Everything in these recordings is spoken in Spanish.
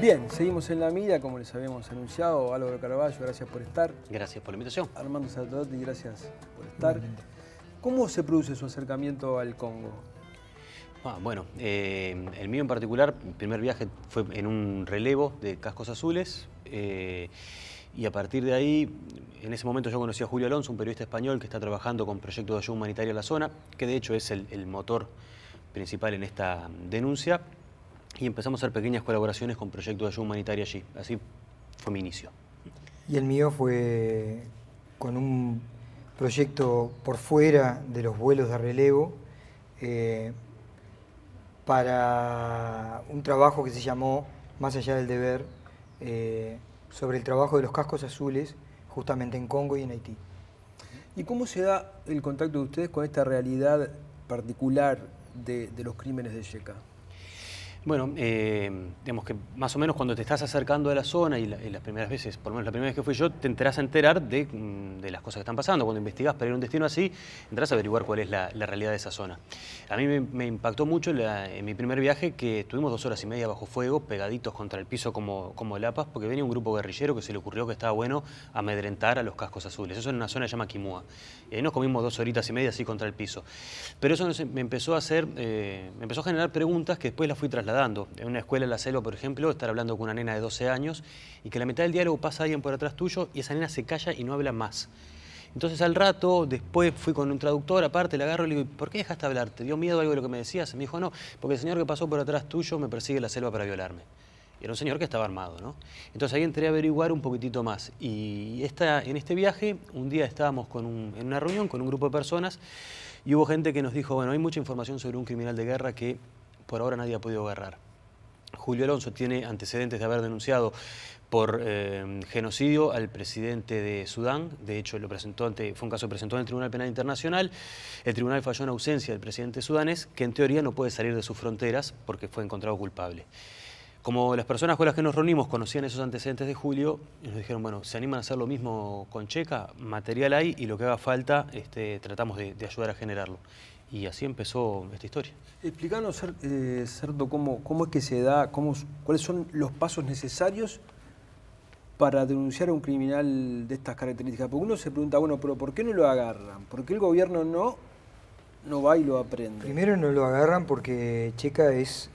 Bien, seguimos en la mira, como les habíamos anunciado. Álvaro Carballo, gracias por estar. Gracias por la invitación. Armando Saltadotti, gracias por estar. ¿Cómo se produce su acercamiento al Congo? Bueno, el mío en particular, mi primer viaje fue en un relevo de cascos azules. Y a partir de ahí, en ese momento yo conocí a Julio Alonso, un periodista español que está trabajando con proyectos de ayuda humanitaria en la zona, que de hecho es el motor principal en esta denuncia. Y empezamos a hacer pequeñas colaboraciones con proyectos de ayuda humanitaria allí. Así fue mi inicio. Y el mío fue con un proyecto por fuera de los vuelos de relevo para un trabajo que se llamó Más allá del deber, sobre el trabajo de los cascos azules justamente en Congo y en Haití. ¿Y cómo se da el contacto de ustedes con esta realidad particular de los crímenes de Yeka? Bueno, digamos que más o menos cuando te estás acercando a la zona y las primeras veces, por lo menos la primera vez que fui yo, te enterás a enterar de las cosas que están pasando. Cuando investigás para ir a un destino así, entrás a averiguar cuál es la realidad de esa zona. A mí me impactó mucho en mi primer viaje que estuvimos 2 horas y media bajo fuego, pegaditos contra el piso como lapas, porque venía un grupo guerrillero que se le ocurrió que estaba bueno amedrentar a los cascos azules. Eso en una zona que se llama Quimua. Y ahí nos comimos 2 horitas y media así contra el piso. Pero eso me empezó a generar preguntas que después las fui trasladando. En una escuela en la selva, por ejemplo, estar hablando con una nena de 12 años y que a la mitad del diálogo pasa alguien por atrás tuyo y esa nena se calla y no habla más. Entonces al rato, después fui con un traductor aparte, le agarro y le digo, ¿por qué dejaste hablar? ¿Te dio miedo algo de lo que me decías? Me dijo, no, porque el señor que pasó por atrás tuyo me persigue en la selva para violarme. Y era un señor que estaba armado, ¿no? Entonces ahí entré a averiguar un poquitito más. Y en este viaje, un día estábamos en una reunión con un grupo de personas y hubo gente que nos dijo, bueno, hay mucha información sobre un criminal de guerra que por ahora nadie ha podido agarrar. Julio Alonso tiene antecedentes de haber denunciado por genocidio al presidente de Sudán. De hecho, fue un caso que presentó en el Tribunal Penal Internacional. El tribunal falló en ausencia del presidente sudanés, que en teoría no puede salir de sus fronteras porque fue encontrado culpable. Como las personas con las que nos reunimos conocían esos antecedentes de Julio, nos dijeron, bueno, ¿se animan a hacer lo mismo con Yeka? Material hay y lo que haga falta tratamos de ayudar a generarlo. Y así empezó esta historia. Explícanos, Cerdo, cómo es que se da, cuáles son los pasos necesarios para denunciar a un criminal de estas características. Porque uno se pregunta, bueno, pero ¿por qué no lo agarran? ¿Por qué el gobierno no va y lo aprende? Primero no lo agarran porque Yeka es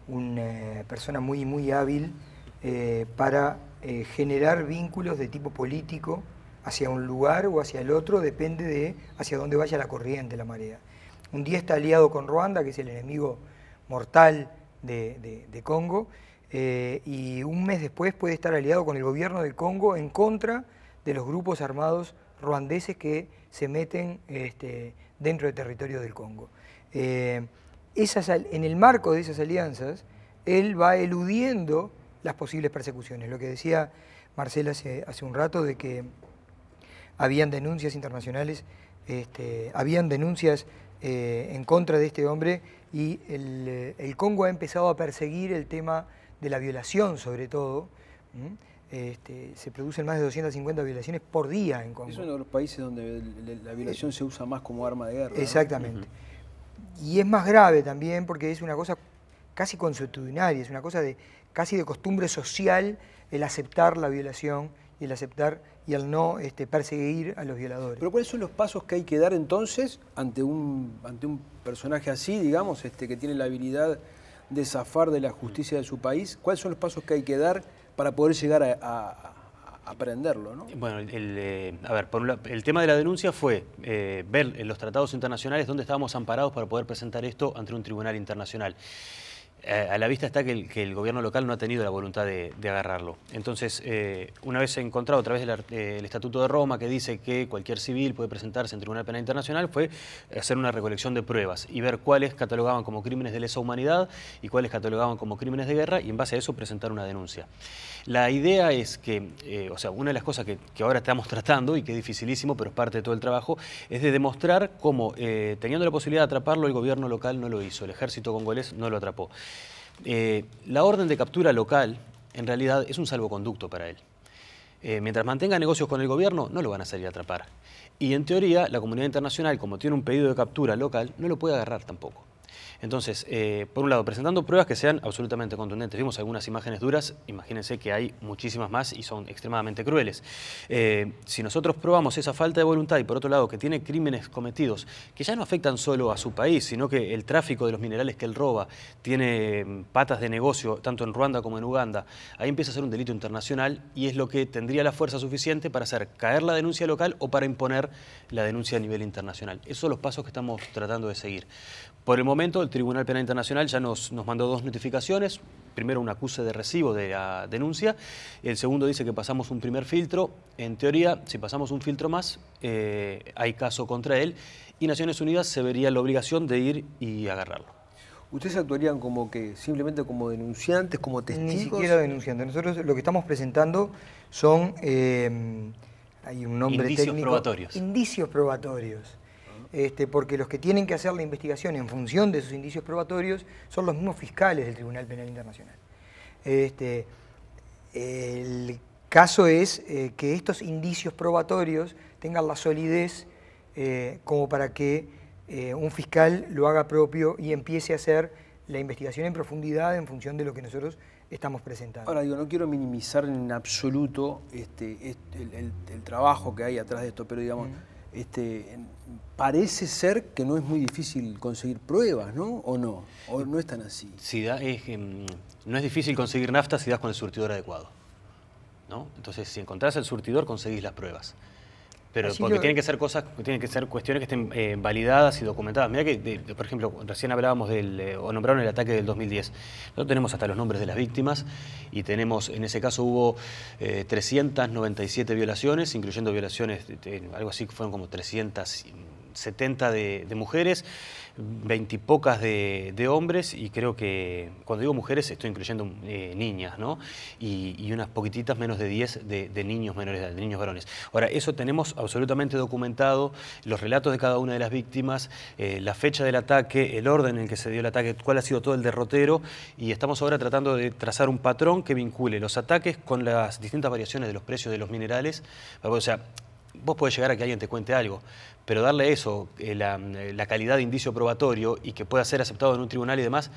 una persona muy hábil para generar vínculos de tipo político hacia un lugar o hacia el otro, depende de hacia dónde vaya la corriente, la marea. Un día está aliado con Ruanda, que es el enemigo mortal de Congo, y un mes después puede estar aliado con el gobierno del Congo en contra de los grupos armados ruandeses que se meten dentro del territorio del Congo. En el marco de esas alianzas, él va eludiendo las posibles persecuciones. Lo que decía Marcela hace un rato de que habían denuncias internacionales, habían denuncias en contra de este hombre y el Congo ha empezado a perseguir el tema de la violación, sobre todo. Se producen más de 250 violaciones por día en Congo. Es uno de los países donde la violación se usa más como arma de guerra. Exactamente. ¿No? Y es más grave también porque es una cosa casi consuetudinaria, es una cosa casi de costumbre social el aceptar la violación y el aceptar y al no perseguir a los violadores. Pero ¿cuáles son los pasos que hay que dar entonces ante un personaje así, digamos, que tiene la habilidad de zafar de la justicia de su país? ¿Cuáles son los pasos que hay que dar para poder llegar a prenderlo, ¿no? Bueno, a ver, el tema de la denuncia fue ver en los tratados internacionales dónde estábamos amparados para poder presentar esto ante un tribunal internacional. A la vista está que el gobierno local no ha tenido la voluntad de agarrarlo. Entonces, una vez encontrado a través del Estatuto de Roma, que dice que cualquier civil puede presentarse en Tribunal Penal Internacional, fue hacer una recolección de pruebas y ver cuáles catalogaban como crímenes de lesa humanidad y cuáles catalogaban como crímenes de guerra, y en base a eso presentar una denuncia. La idea es que, una de las cosas que ahora estamos tratando, y que es dificilísimo, pero es parte de todo el trabajo, es de demostrar cómo, teniendo la posibilidad de atraparlo, el gobierno local no lo hizo, el ejército congolés no lo atrapó. La orden de captura local, en realidad, es un salvoconducto para él. Mientras mantenga negocios con el gobierno, no lo van a salir a atrapar. Y en teoría, la comunidad internacional, como tiene un pedido de captura local, no lo puede agarrar tampoco. Entonces, por un lado, presentando pruebas que sean absolutamente contundentes. Vimos algunas imágenes duras, imagínense que hay muchísimas más y son extremadamente crueles. Si nosotros probamos esa falta de voluntad y por otro lado que tiene crímenes cometidos que ya no afectan solo a su país, sino que el tráfico de los minerales que él roba tiene patas de negocio tanto en Ruanda como en Uganda, ahí empieza a ser un delito internacional y es lo que tendría la fuerza suficiente para hacer caer la denuncia local o para imponer la denuncia a nivel internacional. Esos son los pasos que estamos tratando de seguir. Por el momento, el Tribunal Penal Internacional ya nos mandó 2 notificaciones. Primero, un acuse de recibo de la denuncia. El segundo dice que pasamos un primer filtro. En teoría, si pasamos un filtro más, hay caso contra él y Naciones Unidas se vería la obligación de ir y agarrarlo. ¿Ustedes actuarían como que simplemente como denunciantes, como testigos? Ni siquiera denunciantes. Nosotros lo que estamos presentando son, hay un nombre indicios técnico, probatorios. Indicios probatorios. Porque los que tienen que hacer la investigación en función de esos indicios probatorios son los mismos fiscales del Tribunal Penal Internacional. El caso es que estos indicios probatorios tengan la solidez como para que un fiscal lo haga propio y empiece a hacer la investigación en profundidad en función de lo que nosotros estamos presentando. Ahora digo, no quiero minimizar en absoluto el trabajo que hay atrás de esto, pero digamos, parece ser que no es muy difícil conseguir pruebas, ¿no? ¿O no? ¿O no es tan así? No es difícil conseguir nafta si das con el surtidor adecuado, ¿no? Entonces, si encontrás el surtidor, conseguís las pruebas. Pero porque tienen que ser cosas, tienen que ser cuestiones que estén validadas y documentadas. Mirá que, por ejemplo, recién hablábamos o nombraron el ataque del 2010. Nosotros tenemos hasta los nombres de las víctimas y tenemos, en ese caso hubo 397 violaciones, incluyendo violaciones, algo así que fueron como 370 de mujeres, 20 y pocas de hombres, y creo que cuando digo mujeres estoy incluyendo niñas, ¿no? Y unas poquititas menos de 10 de niños menores de edad, de niños varones. Ahora, eso tenemos absolutamente documentado, los relatos de cada una de las víctimas, la fecha del ataque, el orden en el que se dio el ataque, cuál ha sido todo el derrotero, y estamos ahora tratando de trazar un patrón que vincule los ataques con las distintas variaciones de los precios de los minerales. O sea, vos podés llegar a que alguien te cuente algo, pero darle eso, la calidad de indicio probatorio y que pueda ser aceptado en un tribunal y demás,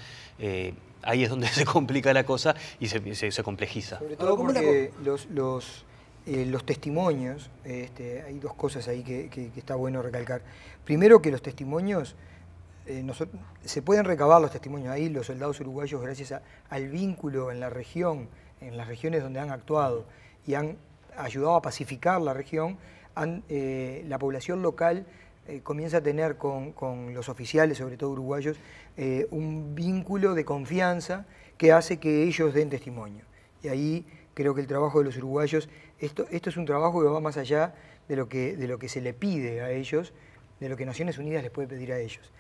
ahí es donde se complica la cosa y se complejiza. Sobre todo porque los testimonios, hay 2 cosas ahí que está bueno recalcar. Primero, que los testimonios, se pueden recabar los testimonios. Ahí los soldados uruguayos, gracias al vínculo en la región, en las regiones donde han actuado y han ayudado a pacificar la región, la población local comienza a tener con los oficiales, sobre todo uruguayos, un vínculo de confianza que hace que ellos den testimonio. Y ahí creo que el trabajo de los uruguayos, esto es un trabajo que va más allá de lo que se le pide a ellos, de lo que Naciones Unidas les puede pedir a ellos.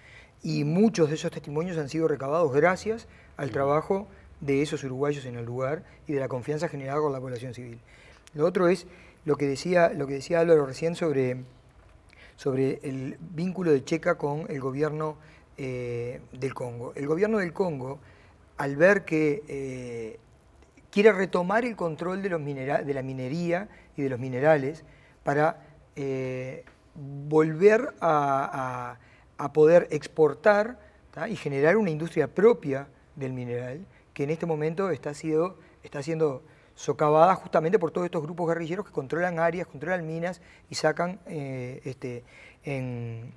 Y muchos de esos testimonios han sido recabados gracias al trabajo de esos uruguayos en el lugar y de la confianza generada con la población civil. Lo otro es lo que decía Álvaro recién sobre el vínculo de Checa con el gobierno del Congo. El gobierno del Congo, al ver que quiere retomar el control de la minería y de los minerales para volver a poder exportar, ¿tá? Y generar una industria propia del mineral, que en este momento está siendo socavada justamente por todos estos grupos guerrilleros que controlan áreas, controlan minas y sacan en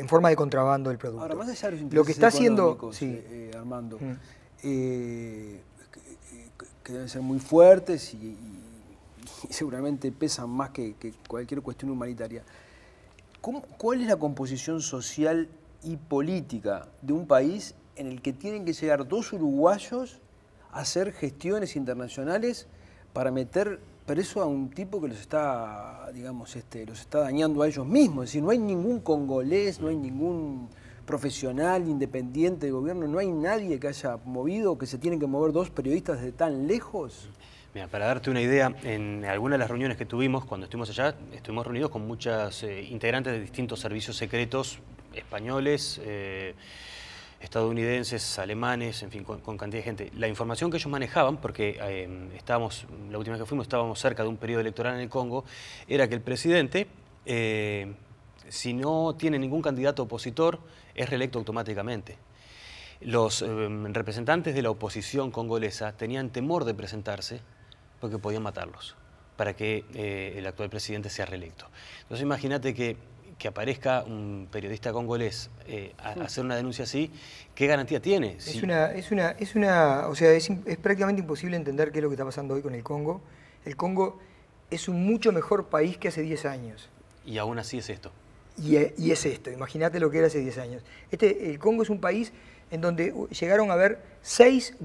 forma de contrabando el producto. Ahora, más allá de los intereses lo que está haciendo, Armando, que deben ser muy fuertes y seguramente pesan más que cualquier cuestión humanitaria. ¿Cuál es la composición social y política de un país en el que tienen que llegar 2 uruguayos a hacer gestiones internacionales para meter preso a un tipo que los está, digamos, los está dañando a ellos mismos? Es decir, no hay ningún congolés, no hay ningún profesional independiente de gobierno, no hay nadie que haya movido, que se tienen que mover 2 periodistas de tan lejos. Mira, para darte una idea, en algunas de las reuniones que tuvimos, cuando estuvimos allá, estuvimos reunidos con muchas integrantes de distintos servicios secretos españoles, estadounidenses, alemanes, en fin, con cantidad de gente. La información que ellos manejaban, porque la última vez que fuimos estábamos cerca de un periodo electoral en el Congo, era que el presidente, si no tiene ningún candidato opositor, es reelecto automáticamente. Los representantes de la oposición congolesa tenían temor de presentarse porque podían matarlos para que el actual presidente sea reelecto. Entonces imagínate que aparezca un periodista congolés a hacer una denuncia así, ¿qué garantía tiene? Es prácticamente imposible entender qué es lo que está pasando hoy con el Congo. El Congo es un mucho mejor país que hace 10 años. Y aún así es esto. Y es esto, imagínate lo que era hace 10 años. El Congo es un país en donde llegaron a haber 6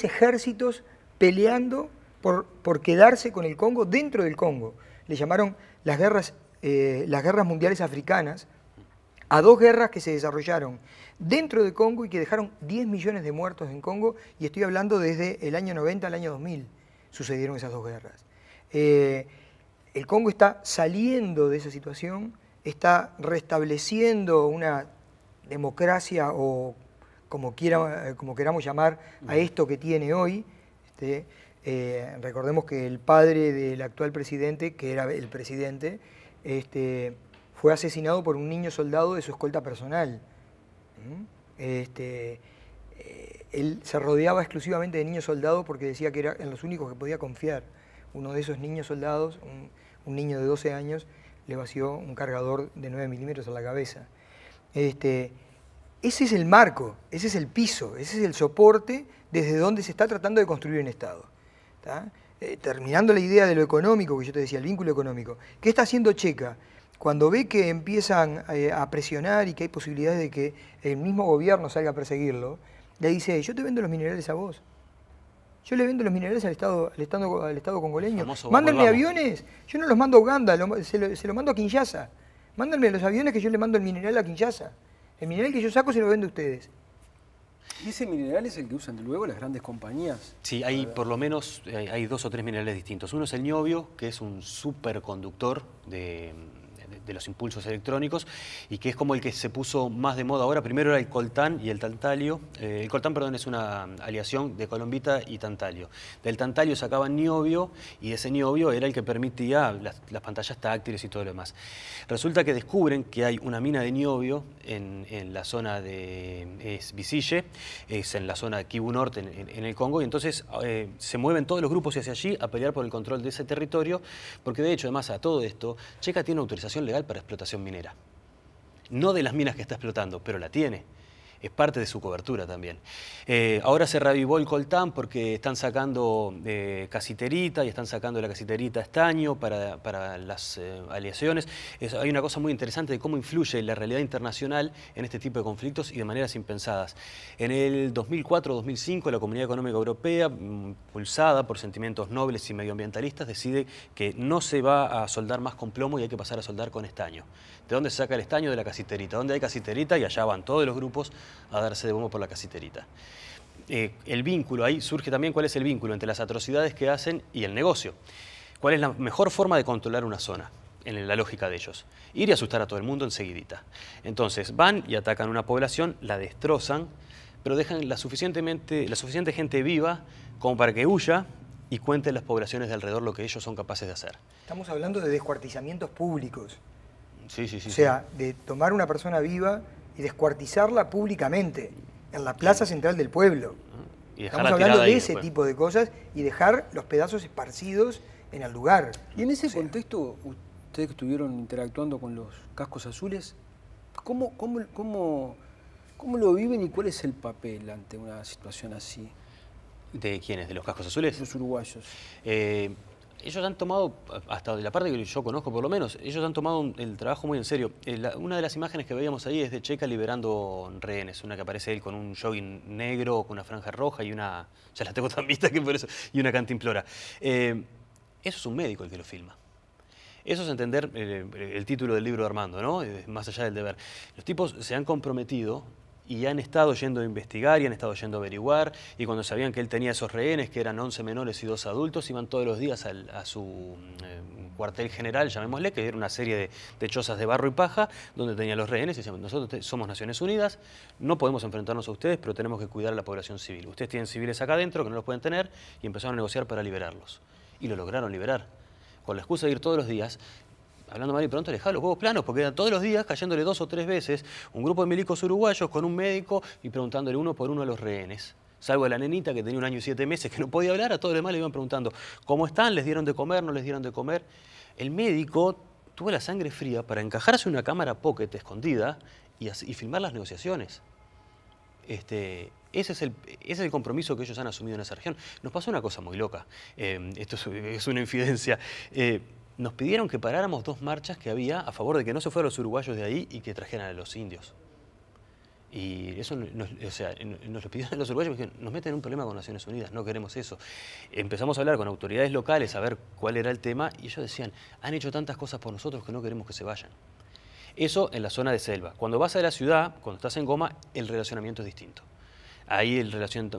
ejércitos peleando por quedarse con el Congo dentro del Congo. Le llamaron las guerras mundiales africanas a 2 guerras que se desarrollaron dentro del Congo y que dejaron 10 millones de muertos en Congo, y estoy hablando desde el año 90 al año 2000 sucedieron esas 2 guerras. El Congo está saliendo de esa situación, está restableciendo una democracia, o como queramos llamar a esto que tiene hoy. Recordemos que el padre del actual presidente, que era el presidente, fue asesinado por un niño soldado de su escolta personal. Él se rodeaba exclusivamente de niños soldados porque decía que eran los únicos que podía confiar. Uno de esos niños soldados, un niño de 12 años, le vació un cargador de 9 milímetros a la cabeza. Ese es el marco, ese es el piso, ese es el soporte desde donde se está tratando de construir un Estado. Terminando la idea de lo económico, que yo te decía, el vínculo económico. ¿Qué está haciendo Checa? Cuando ve que empiezan a presionar y que hay posibilidades de que el mismo gobierno salga a perseguirlo, le dice: yo te vendo los minerales a vos. Yo le vendo los minerales al Estado congoleño. Mándenme aviones. Yo no los mando a Uganda, se lo mando a Kinshasa. Mándenme los aviones que yo le mando el mineral a Kinshasa. El mineral que yo saco se lo vendo a ustedes. ¿Y ese mineral es el que usan luego las grandes compañías? Sí, hay por lo menos hay 2 o 3 minerales distintos. Uno es el niobio, que es un superconductor de los impulsos electrónicos y que es como el que se puso más de moda ahora. Primero era el coltán y el tantalio. El coltán, perdón, es una aleación de colombita y tantalio. Del tantalio sacaban niobio y ese niobio era el que permitía las pantallas táctiles y todo lo demás. Resulta que descubren que hay una mina de niobio en la zona de Bisille, es en la zona de Kivu Norte, en el Congo, y entonces se mueven todos los grupos hacia allí a pelear por el control de ese territorio, porque de hecho, además, a todo esto, Checa tiene autorización legal para explotación minera. No de las minas que está explotando, pero la tiene. Es parte de su cobertura también. Ahora se reavivó el coltán porque están sacando casiterita y están sacando la casiterita estaño para las aleaciones. Hay una cosa muy interesante de cómo influye la realidad internacional en este tipo de conflictos y de maneras impensadas. En el 2004-2005 la Comunidad Económica Europea, impulsada por sentimientos nobles y medioambientalistas, decide que no se va a soldar más con plomo y hay que pasar a soldar con estaño. ¿De dónde se saca el estaño? De la casiterita. ¿Dónde hay casiterita? Y allá van todos los grupos a darse de bombo por la casiterita. El vínculo, ahí surge también cuál es el vínculo entre las atrocidades que hacen y el negocio. ¿Cuál es la mejor forma de controlar una zona? En la lógica de ellos. Ir y asustar a todo el mundo enseguidita. Entonces van y atacan una población, la destrozan, pero dejan la suficiente gente viva como para que huya y cuenten las poblaciones de alrededor lo que ellos son capaces de hacer. Estamos hablando de descuartizamientos públicos. Sí. O sea, de tomar una persona viva y descuartizarla públicamente, en la plaza central del pueblo. Y estamos hablando de ese tipo de cosas y dejar los pedazos esparcidos en el lugar. Y en ese contexto, ustedes que estuvieron interactuando con los cascos azules, ¿cómo lo viven y cuál es el papel ante una situación así? ¿De quiénes? ¿De los cascos azules? Los uruguayos. Ellos han tomado, hasta de la parte que yo conozco por lo menos, ellos han tomado el trabajo muy en serio. Una de las imágenes que veíamos ahí es de Checa liberando rehenes, una que aparece él con un jogging negro, con una franja roja y una, ya la tengo tan vista que por eso, y una cantimplora. Eso es un médico el que lo filma. Eso es entender el título del libro de Armando, ¿no? Más allá del deber. Los tipos se han comprometido y han estado yendo a investigar y han estado yendo a averiguar, y cuando sabían que él tenía esos rehenes, que eran 11 menores y 2 adultos, iban todos los días a su cuartel general, llamémosle, que era una serie de chozas de barro y paja, donde tenía los rehenes, y decían: nosotros somos Naciones Unidas, no podemos enfrentarnos a ustedes, pero tenemos que cuidar a la población civil. Ustedes tienen civiles acá adentro que no los pueden tener, y empezaron a negociar para liberarlos. Y lo lograron liberar. Con la excusa de ir todos los días, hablando mal y pronto, le dejaba los huevos planos, porque eran todos los días cayéndole 2 o 3 veces un grupo de milicos uruguayos con un médico y preguntándole uno por uno a los rehenes. Salvo a la nenita que tenía 1 año y 7 meses, que no podía hablar, a todos los demás le iban preguntando ¿cómo están? ¿Les dieron de comer? ¿No les dieron de comer? El médico tuvo la sangre fría para encajarse en una cámara pocket escondida y filmar las negociaciones. Ese es el compromiso que ellos han asumido en esa región. Nos pasó una cosa muy loca. Esto es una infidencia. Nos pidieron que paráramos 2 marchas que había a favor de que no se fueran los uruguayos de ahí y que trajeran a los indios. Y eso nos lo pidieron los uruguayos, porque nos meten en un problema con Naciones Unidas, no queremos eso. Empezamos a hablar con autoridades locales a ver cuál era el tema y ellos decían, han hecho tantas cosas por nosotros que no queremos que se vayan. Eso en la zona de selva. Cuando vas a la ciudad, cuando estás en Goma, el relacionamiento es distinto. Ahí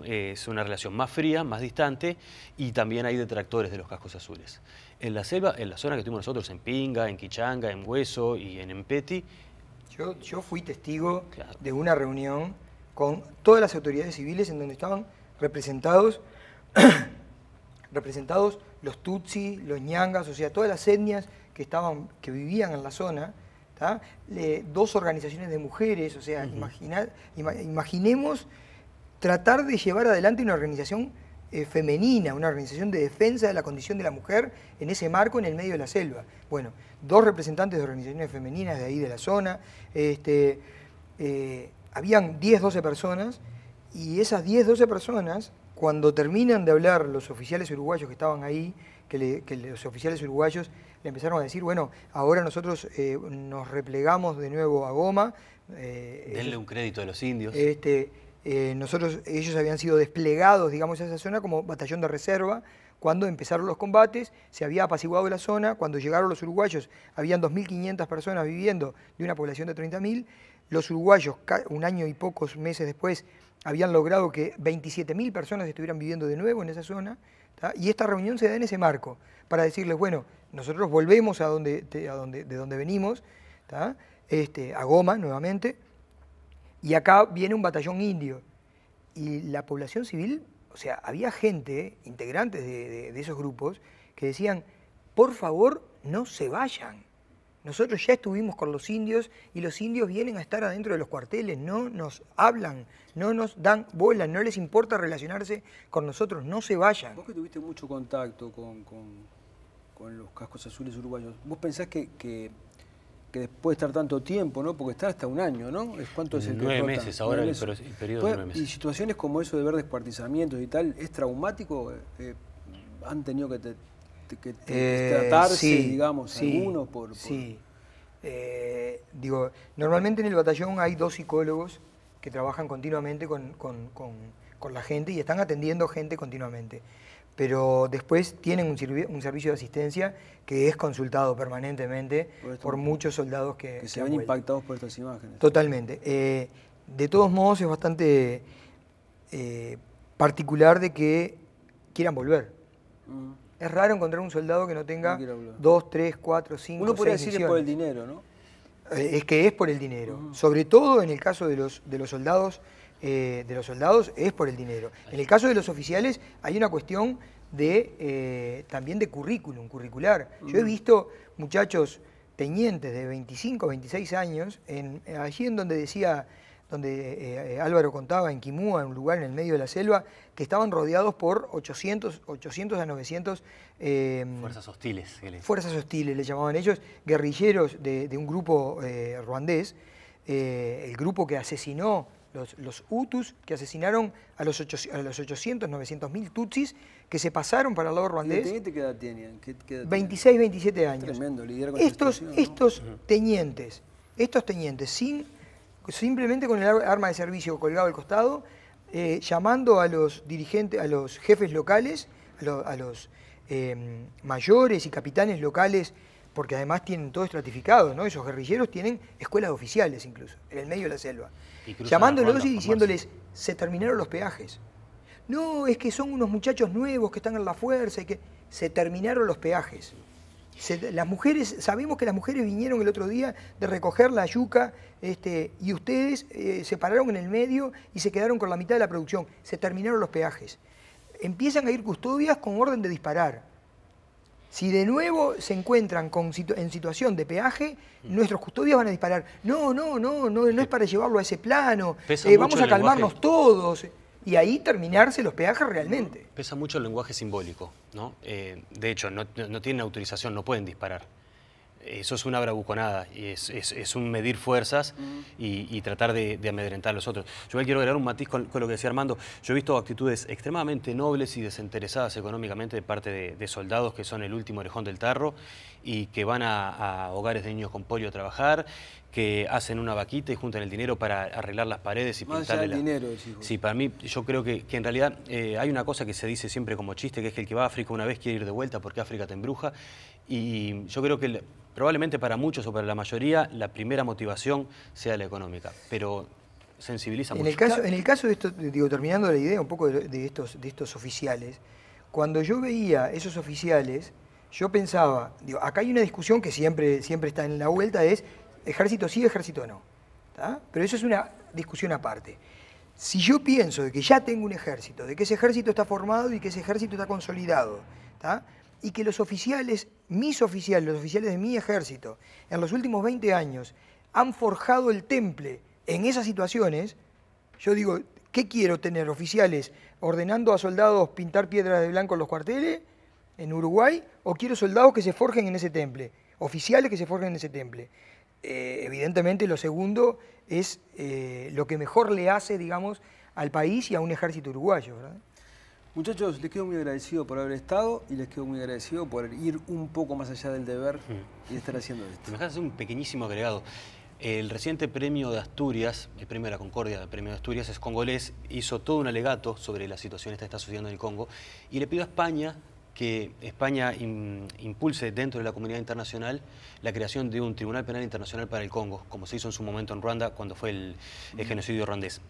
es una relación más fría, más distante, y también hay detractores de los cascos azules. En la selva, en la zona que tuvimos nosotros, en Pinga, en Quichanga, en Hueso y en Empeti. Yo fui testigo de una reunión con todas las autoridades civiles en donde estaban representados los tutsi, los ñangas, o sea, todas las etnias que vivían en la zona, 2 organizaciones de mujeres, o sea, imaginemos tratar de llevar adelante una organización femenina, una organización de defensa de la condición de la mujer en ese marco en el medio de la selva. Bueno, 2 representantes de organizaciones femeninas de ahí de la zona, habían 10, 12 personas, y esas 10, 12 personas, cuando terminan de hablar los oficiales uruguayos que estaban ahí, que los oficiales uruguayos le empezaron a decir, bueno, ahora nosotros nos replegamos de nuevo a Goma. Denle un crédito a los indios. Ellos habían sido desplegados, digamos, a esa zona como batallón de reserva. Cuando empezaron los combates, se había apaciguado la zona. Cuando llegaron los uruguayos, habían 2.500 personas viviendo de una población de 30.000. Los uruguayos, 1 año y pocos meses después, habían logrado que 27.000 personas estuvieran viviendo de nuevo en esa zona. Y esta reunión se da en ese marco, para decirles, bueno, nosotros volvemos de donde venimos, a Goma nuevamente, y acá viene un batallón indio. Y la población civil, o sea, había gente, integrantes de esos grupos, que decían, por favor, no se vayan. Nosotros ya estuvimos con los indios y los indios vienen a estar adentro de los cuarteles, no nos hablan, no nos dan bola, no les importa relacionarse con nosotros, no se vayan. Vos que tuviste mucho contacto con los cascos azules uruguayos, ¿vos pensás que después de estar tanto tiempo, ¿no? Porque están hasta 1 año, ¿no? ¿Cuánto es el que 9 rotan? meses, ahora el periodo de 9 meses. Y situaciones como eso de ver descuartizamientos y tal, ¿es traumático? ¿Han tenido que tratarse, sí, digamos, sí, algunos por...? Sí. Normalmente en el batallón hay 2 psicólogos que trabajan continuamente con la gente y están atendiendo gente continuamente. Pero después tienen un servicio de asistencia que es consultado permanentemente por muchos soldados que se ven impactados por estas imágenes. Totalmente. De todos modos es bastante particular de que quieran volver. Es raro encontrar un soldado que no tenga 2, 3, 4, 5, 6 Uno podría decir misiones. es por el dinero, ¿no? Es que es por el dinero. Sobre todo en el caso de los soldados, es por el dinero. En el caso de los oficiales hay una cuestión también de curricular. Yo he visto muchachos tenientes de 25, 26 años, allí en donde Álvaro contaba, en Quimúa, en un lugar en el medio de la selva, que estaban rodeados por 800 a 900... fuerzas hostiles. Fuerzas hostiles, le llamaban ellos, guerrilleros de un grupo ruandés, el grupo que asesinó, los Hutus, que asesinaron a los 800, 900.000 Tutsis, que se pasaron para el lado ruandés. ¿Y qué edad tenían? 26, 27 años. Tremendo, lidiar con estos tenientes, simplemente con el arma de servicio colgado al costado, llamando a los dirigentes, a los jefes locales, a los mayores y capitanes locales, porque además tienen todo estratificado, ¿no? Esos guerrilleros tienen escuelas oficiales incluso, en el medio de la selva. Llamándolos y diciéndoles, se terminaron los peajes. No, es que son unos muchachos nuevos que están en la fuerza y que se terminaron los peajes. Las mujeres, sabemos que las mujeres vinieron el otro día de recoger la yuca y ustedes se pararon en el medio y se quedaron con la mitad de la producción. Se terminaron los peajes. Empiezan a ir custodias con orden de disparar. Si de nuevo se encuentran en situación de peaje, nuestros custodios van a disparar. No es para llevarlo a ese plano. Vamos a calmarnos todos. Y ahí terminarse los peajes realmente. Pesa mucho el lenguaje simbólico, ¿no? De hecho, no tienen autorización, no pueden disparar. Eso es una bravuconada y es un medir fuerzas y tratar de amedrentar a los otros. Yo quiero agregar un matiz con lo que decía Armando. Yo he visto actitudes extremadamente nobles y desinteresadas económicamente de parte de soldados que son el último orejón del tarro y que van a hogares de niños con polio a trabajar, que hacen una vaquita y juntan el dinero para arreglar las paredes y pintarle el dinero, Sí, para mí, yo creo que en realidad hay una cosa que se dice siempre como chiste, que es que el que va a África una vez quiere ir de vuelta porque África te embruja. Y yo creo que probablemente para muchos o para la mayoría la primera motivación sea la económica, pero sensibiliza mucho. En el caso de esto, digo, terminando la idea un poco de estos oficiales, cuando yo veía esos oficiales, yo pensaba, digo, acá hay una discusión que siempre está en la vuelta, es ejército sí, ejército no. ¿Tá? Pero eso es una discusión aparte. Si yo pienso de que ya tengo un ejército, de que ese ejército está formado y que ese ejército está consolidado, ¿tá? Y que los oficiales, los oficiales de mi ejército, en los últimos 20 años han forjado el temple en esas situaciones, yo digo, ¿qué quiero tener? ¿Oficiales ordenando a soldados pintar piedras de blanco en los cuarteles en Uruguay? ¿O quiero soldados que se forjen en ese temple? Oficiales que se forjen en ese temple. Evidentemente lo segundo es lo que mejor le hace, digamos, al país y a un ejército uruguayo, ¿verdad? Muchachos, les quedo muy agradecido por haber estado y les quedo muy agradecido por ir un poco más allá del deber y de estar haciendo esto. Me dejas hacer un pequeñísimo agregado. El reciente premio de Asturias, el premio de la Concordia, el premio de Asturias es congolés, hizo todo un alegato sobre la situación que está sucediendo en el Congo y le pidió a España que España impulse dentro de la comunidad internacional la creación de un Tribunal Penal Internacional para el Congo, como se hizo en su momento en Ruanda cuando fue el genocidio ruandés.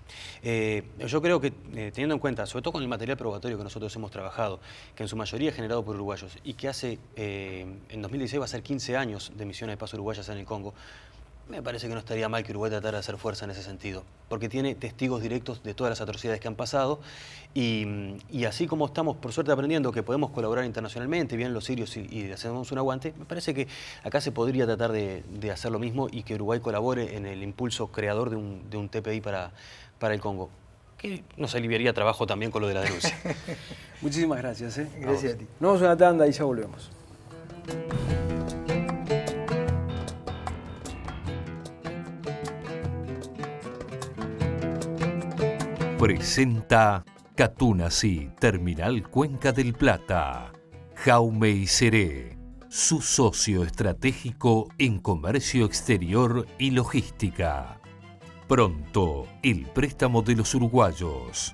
Yo creo que teniendo en cuenta, sobre todo con el material probatorio que nosotros hemos trabajado, que en su mayoría es generado por uruguayos y que hace, en 2016 va a ser 15 años de misiones de paz uruguayas en el Congo, me parece que no estaría mal que Uruguay tratara de hacer fuerza en ese sentido, porque tiene testigos directos de todas las atrocidades que han pasado y así como estamos, por suerte, aprendiendo que podemos colaborar internacionalmente, bien los sirios y hacemos un aguante, me parece que acá se podría tratar de hacer lo mismo y que Uruguay colabore en el impulso creador de un TPI para el Congo, que nos aliviaría trabajo también con lo de la denuncia. Muchísimas gracias. Gracias a ti. Nos vamos a una tanda y ya volvemos. Presenta Catunasí, Terminal Cuenca del Plata. Jaume Iseré, su socio estratégico en comercio exterior y logística. Pronto, el préstamo de los uruguayos.